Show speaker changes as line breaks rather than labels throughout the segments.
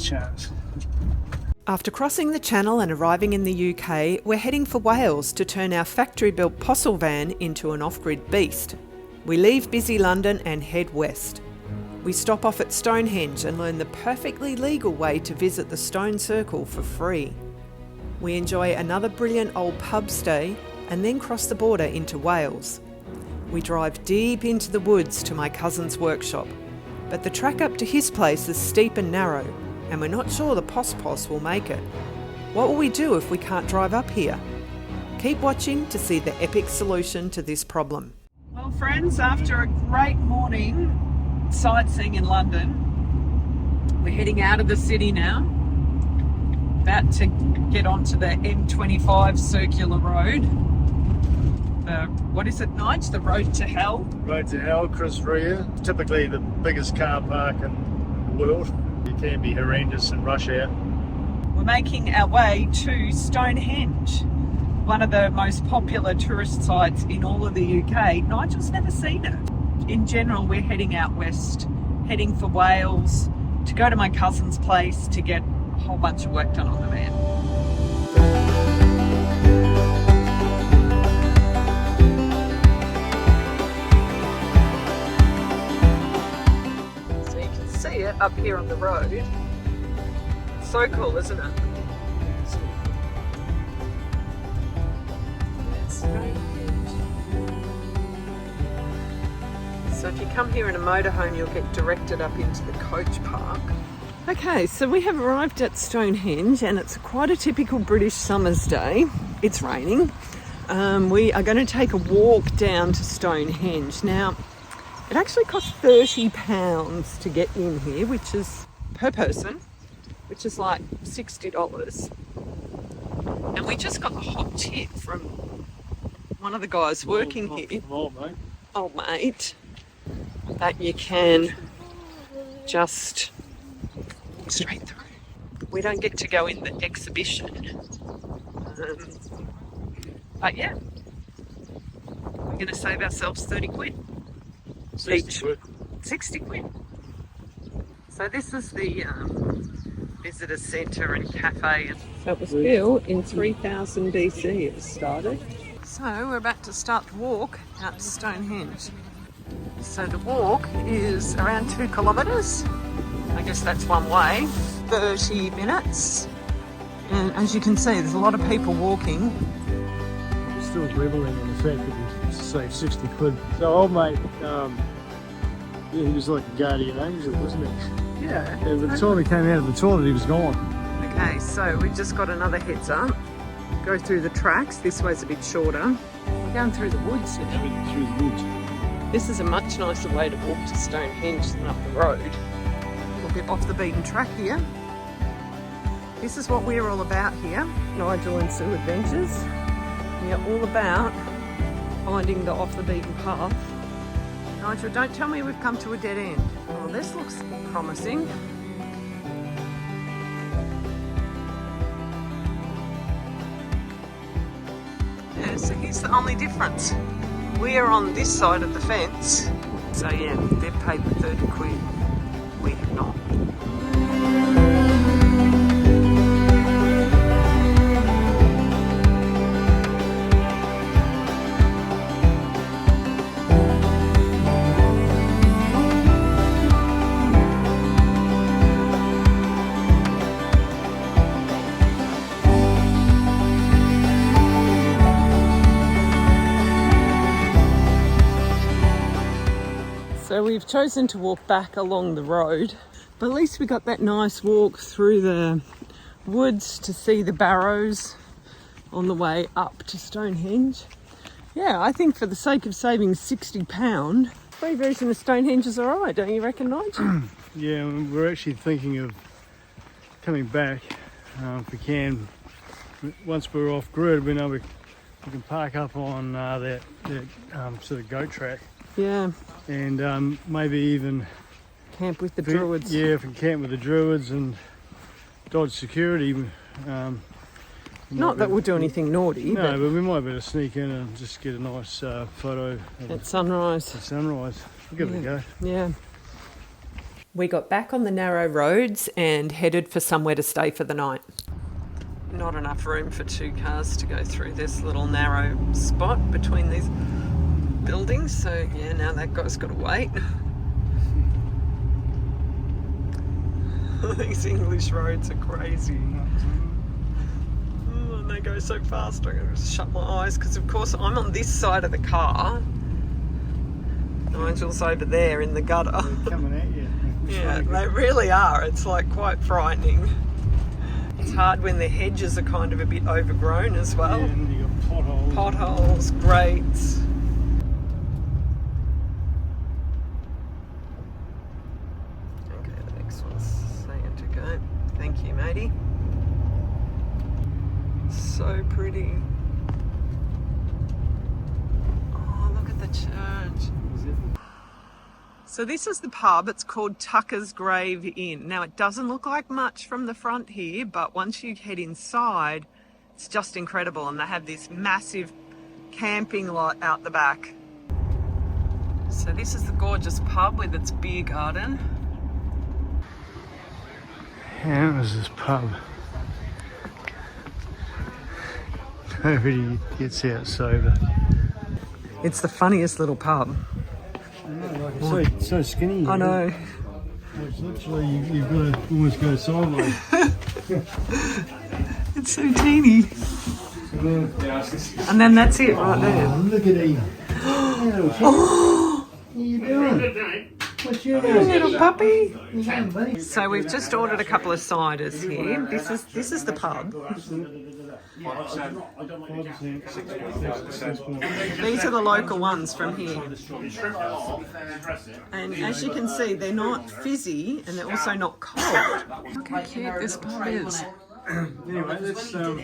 chance.
After crossing the Channel and arriving in the UK, we're heading for Wales to turn our factory-built postle van into an off-grid beast. We leave busy London and head west. We stop off at Stonehenge and learn the perfectly legal way to visit the Stone Circle for free. We enjoy another brilliant old pub stay and then cross the border into Wales. We drive deep into the woods to my cousin's workshop, but the track up to his place is steep and narrow, and we're not sure the Pos will make it. What will we do if we can't drive up here? Keep watching to see the epic solution to this problem. Well friends, after a great morning sightseeing in London, we're heading out of the city now, about to get onto the M25 circular road. What is it, Nige? The road to hell?
Road to hell, Chris Rea. Typically the biggest car park in the world. It can be horrendous in rush hour.
We're making our way to Stonehenge, one of the most popular tourist sites in all of the UK. Nigel's never seen it. In general, we're heading out west, heading for Wales, to go to my cousin's place to get a whole bunch of work done on the van. It up here on the road. It's so cool, isn't it? So if you come here in a motorhome, you'll get directed up into the coach park. Okay, so we have arrived at Stonehenge and it's quite a typical British summer's day. It's raining. We are going to take a walk down to Stonehenge. Now, it actually costs £30 to get in here, which is per person, which is like $60. And we just got the hot tip from one of the guys working here, old mate, that you can just walk straight through. We don't get to go in the exhibition, but yeah, we're going to save ourselves 30 quid. 60 quid. So this is the visitor centre and cafe. So it was built in 3000 BC it started. So we're about to start the walk out to Stonehenge. So the walk is around 2 kilometres. I guess that's one way. 30 minutes. And as you can see, there's a lot of people walking.
We're still reveling in the fact that we saved 60 quid. So old mate, he was like a guardian angel, wasn't he?
Yeah.
By the time he came out of the toilet, he was gone.
Okay, so we've just got another heads up. Go through the tracks. This way's a bit shorter. We're going through the woods now.
Through the woods.
This is a much nicer way to walk to Stonehenge than up the road. A little bit off the beaten track here. This is what we're all about here, Nigel and Sue Adventures. We are all about finding the off the beaten path. Nigel, don't tell me we've come to a dead end. Oh, this looks promising. Yeah, so here's the only difference. We are on this side of the fence. So yeah, they've paid the 30 quid. We have not. So we've chosen to walk back along the road, but at least we got that nice walk through the woods to see the barrows on the way up to Stonehenge. Yeah, I think for the sake of saving £60, free version of Stonehenge is alright, don't you reckon, Nigel?
Yeah, we're actually thinking of coming back if we can. Once we're off grid, we know we can park up on that sort of goat track.
Yeah.
And maybe even
camp with the druids.
Yeah, if we camp with the druids and dodge security.
Not that we'll do anything naughty.
No, but we might be able to sneak in and just get a nice photo
at sunrise.
At sunrise. We'll give it a go.
Yeah. We got back on the narrow roads and headed for somewhere to stay for the night. Not enough room for 2 cars to go through this little narrow spot between these buildings, so yeah, now that guy's got to wait. These English roads are crazy. Oh, and they go so fast, I gotta just shut my eyes because of course I'm on this side of the car. Nigel's over there in the gutter.
They're coming at you.
Yeah, they really are. It's like quite frightening. It's hard when the hedges are kind of a bit overgrown as well.
Yeah, and you got potholes.
Potholes, grates. Okay, the next one's saying to go. Thank you, matey. So pretty. Oh, look at the church. So this is the pub. It's called Tucker's Grave Inn. Now it doesn't look like much from the front here, but once you head inside, it's just incredible. And they have this massive camping lot out the back. So this is the gorgeous pub with its beer garden.
Yeah, it was this pub. Nobody gets out sober.
It's the funniest little pub.
Like it's so skinny.
I know.
It's literally, you've got to almost go sideways.
It's so teeny. And then that's it right there.
Oh, look at him.
Oh,
What are you doing? What's your
little puppy.
What's that, buddy?
So we've just ordered a couple of ciders here. This is the pub. These are the local ones from here. And as you can see, they're not fizzy and they're also not cold. Look how cute this pub is.
Anyway, let's. How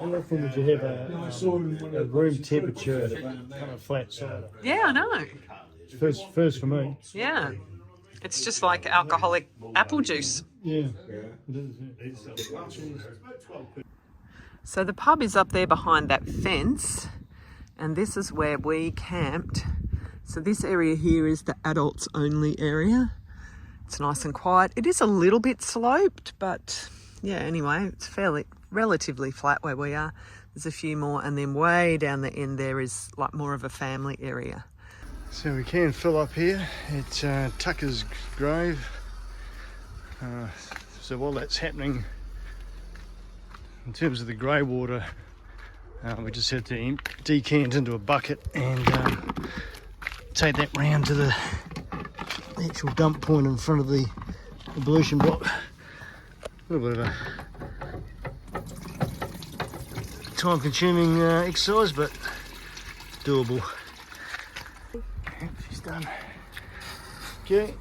often would you have a room temperature kind of flat cider?
Yeah, I know.
First for me.
Yeah. It's just like alcoholic apple juice.
Yeah. It is.
So the pub is up there behind that fence, and this is where we camped. So this area here is the adults only area. It's nice and quiet. It is a little bit sloped, but yeah, anyway, it's relatively flat where we are. There's a few more, and then way down the end there is like more of a family area.
So we can fill up here at Tucker's Grave. So while that's happening, in terms of the grey water, we just have to decant into a bucket and take that round to the actual dump point in front of the ablution block. A little bit of a time-consuming exercise, but doable. She's done. Okay.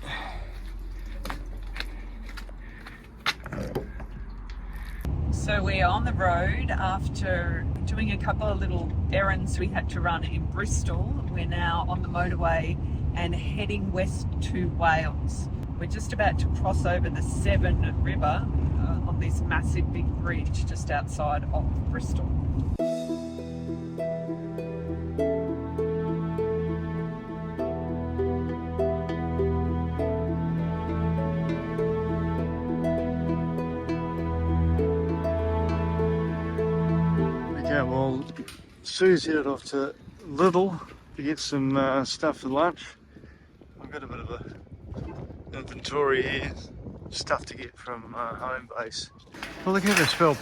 So we're on the road after doing a couple of little errands we had to run in Bristol. We're now on the motorway and heading west to Wales. We're just about to cross over the Severn River on this massive big bridge just outside of Bristol.
Okay, well, Sue's headed off to Lidl to get some stuff for lunch. I've got a bit of a inventory here, stuff to get from home base. Well, look how they spell.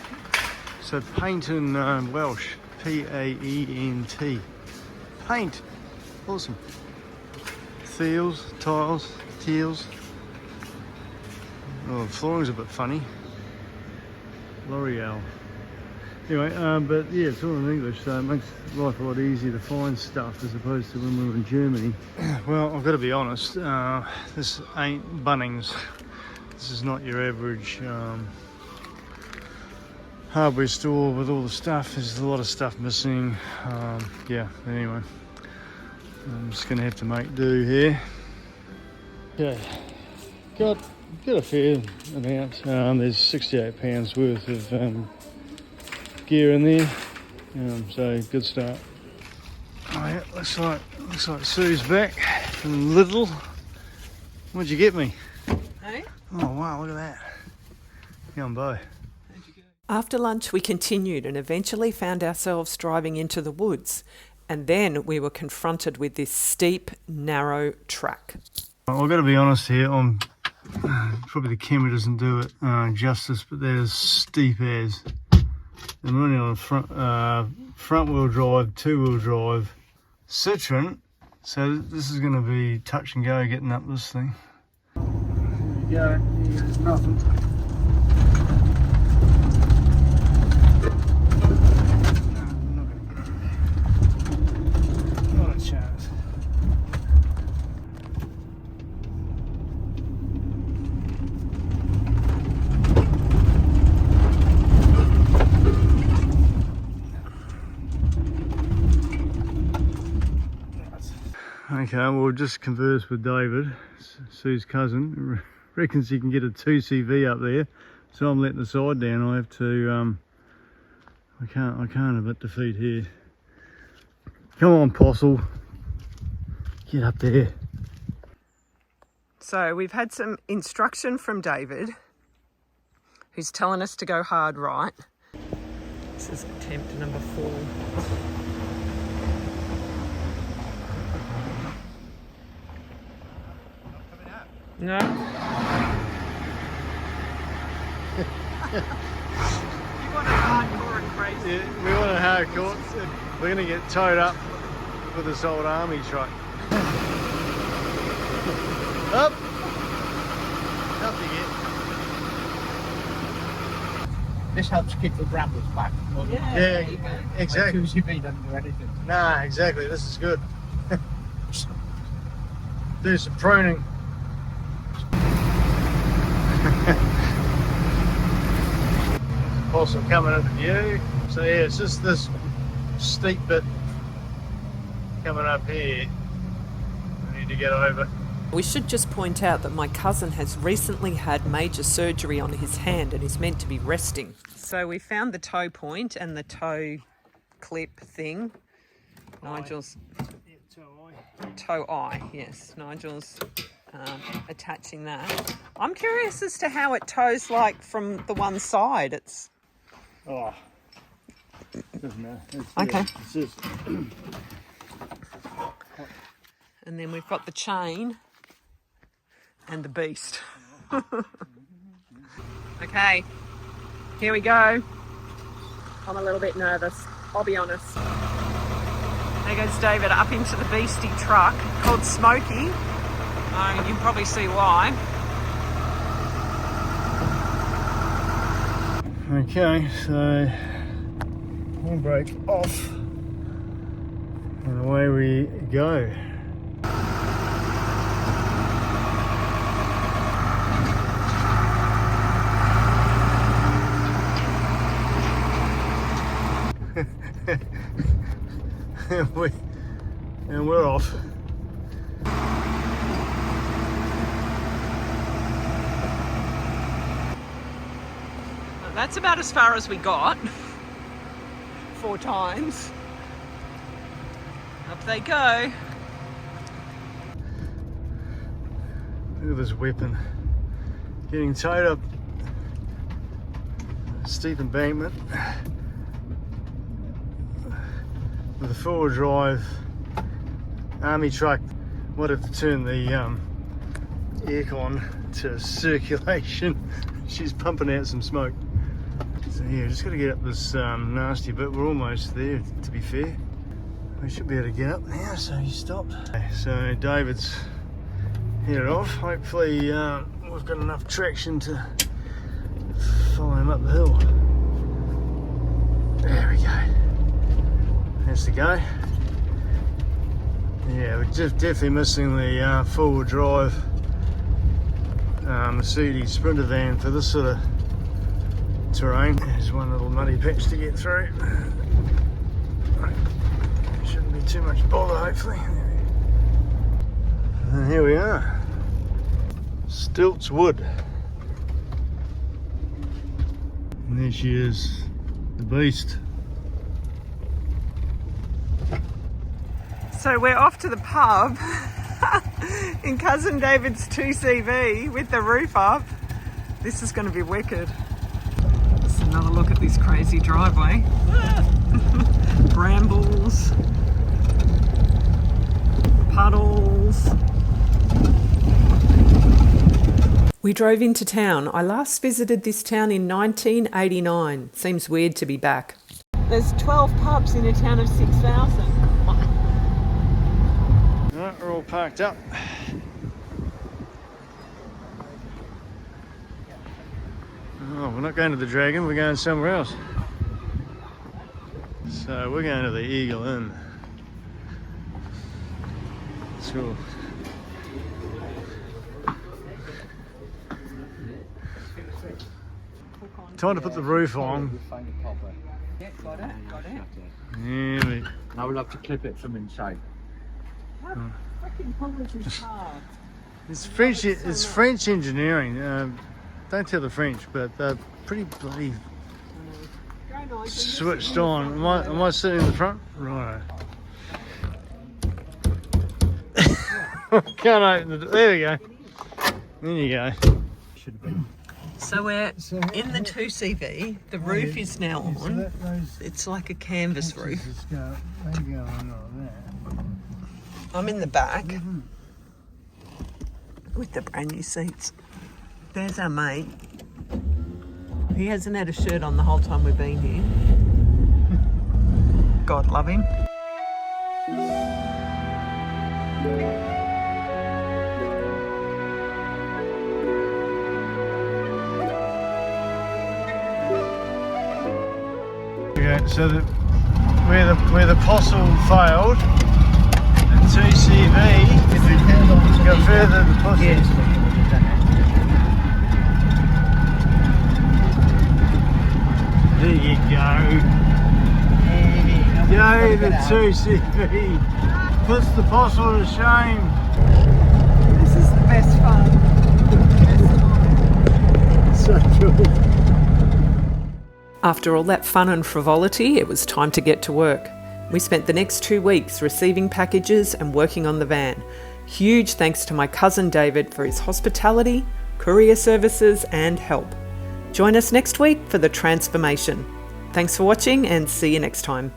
So paint in Welsh, P-A-E-N-T. Paint, awesome. Teals, tiles, teals. Oh, the flooring's a bit funny. L'Oreal. Anyway, but yeah, it's all in English, so it makes life a lot easier to find stuff as opposed to when we were in Germany. Well, I've got to be honest, this ain't Bunnings. This is not your average hardware store with all the stuff. There's a lot of stuff missing. Yeah, anyway, I'm just going to have to make do here. Okay, got a fair amount. There's £68 worth of gear in there, so good start. Oh, yeah, looks like Sue's back from Lidl. What'd you get me?
Hey?
Oh wow, look at that. Yumbo.
After lunch we continued and eventually found ourselves driving into the woods, and then we were confronted with this steep, narrow track.
I've got to be honest here, probably the camera doesn't do it justice, but that is steep as. I'm running on a front wheel drive, 2-wheel drive Citroen, so this is going to be touch and go getting up this thing. There you go, there's nothing. Not a chance. Okay, well, we'll just converse with David, Sue's cousin. Reckons he can get a 2CV up there, so I'm letting the side down. I have to. I can't admit defeat here. Come on, Postle, get up there.
So we've had some instruction from David, who's telling us to go hard right. This is attempt number 4. No. You want a hardcore and crazy?
Yeah, we want a hardcore. We're going to get towed up with this old army truck. Up! Up you get.
This helps keep the brambles back.
Yeah, exactly.
2CV doesn't do anything.
Nah, exactly. This is good. Do some pruning. Also coming into view. So yeah, it's just this steep bit coming up here. We need to get over.
We should just point out that my cousin has recently had major surgery on his hand and is meant to be resting. So we found the toe point and the toe clip thing. Nigel's toe eye, yes. Nigel's attaching that. I'm curious as to how it toes like from the one side. It's
doesn't matter.
okay.
It's just
And then we've got the chain and the beast. Okay, here we go. I'm a little bit nervous, I'll be honest. There goes David up into the beastie truck called Smokey. You can probably see why.
okay, so handbrake off and away we go. and we're off.
That's about as far as we got. 4 times. Up they go.
Look at this weapon. Getting towed up a steep embankment with a 4-wheel drive army truck. Might have to turn the aircon to circulation. She's pumping out some smoke. So yeah, just got to get up this nasty bit. We're almost there, to be fair. We should be able to get up now, so he stopped. So David's headed off. Hopefully we've got enough traction to follow him up the hill. There we go. That's the go. Yeah, we're definitely missing the 4-wheel drive Mercedes Sprinter van for this sort of terrain. There's one little muddy patch to get through. Shouldn't be too much bother, hopefully. And here we are. Stilts Wood. And there she is, the beast.
So we're off to the pub In Cousin David's 2CV with the roof up. This is going to be wicked. Just another look at this crazy driveway. Brambles. Puddles. We drove into town. I last visited this town in 1989. Seems weird to be back. There's 12 pubs in a town of 6,000.
Right, we're all parked up. Oh, we're not going to the Dragon, we're going somewhere else. So we're going to the Eagle Inn. Cool. Time to put the roof on.
Yeah, got it.
Yeah,
Now we'll have to clip it from inside.
How fucking Polish is hard.
it's French engineering. Don't tell the French, but they're pretty bloody switched on. Am I sitting in the front? Right. Can't open the door. There we go. There you go.
Should have been.
So we're in the 2CV. The roof is now on. It's like a canvas roof. I'm in the back with the brand new seats. There's our mate. He hasn't had a shirt on the whole time we've been here. God love him.
Okay, so where the postle failed, the 2CV, go further the postle.
Yes.
There you go. Yay, the 2CV puts the postle to shame.
This is the best fun.
So cool.
After all that fun and frivolity, it was time to get to work. We spent the next 2 weeks receiving packages and working on the van. Huge thanks to my cousin David for his hospitality, courier services and help. Join us next week for the transformation. Thanks for watching and see you next time.